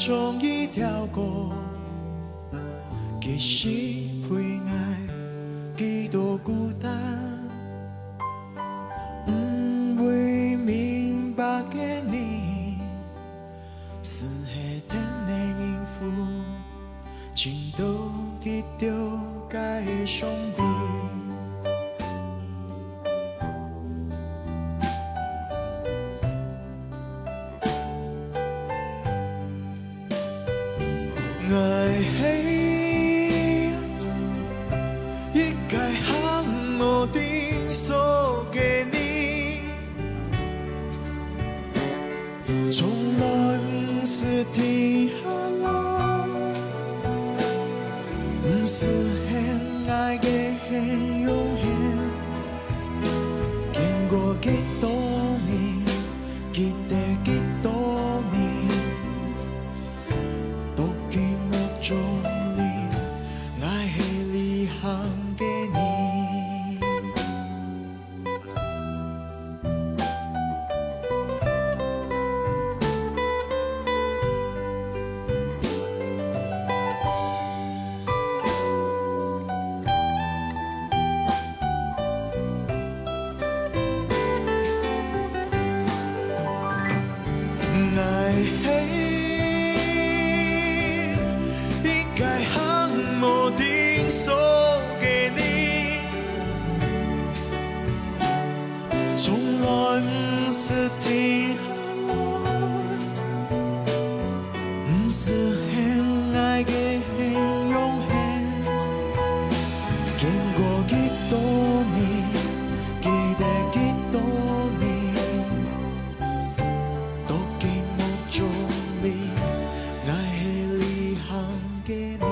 中一条歌，其实陪爱几多孤单，不会明白的你，是那天的幸福，全都记着该兄弟。爱起一该项目定所给你，从来不是天下来，不是很爱的很永远，经过几多年，记得几多年。中里，爱是离行给你。爱是。该项目定所给你，从来不是天下来，不是很爱的很永远，经过几多年，记得几多年，都经目中里，爱是离行给你。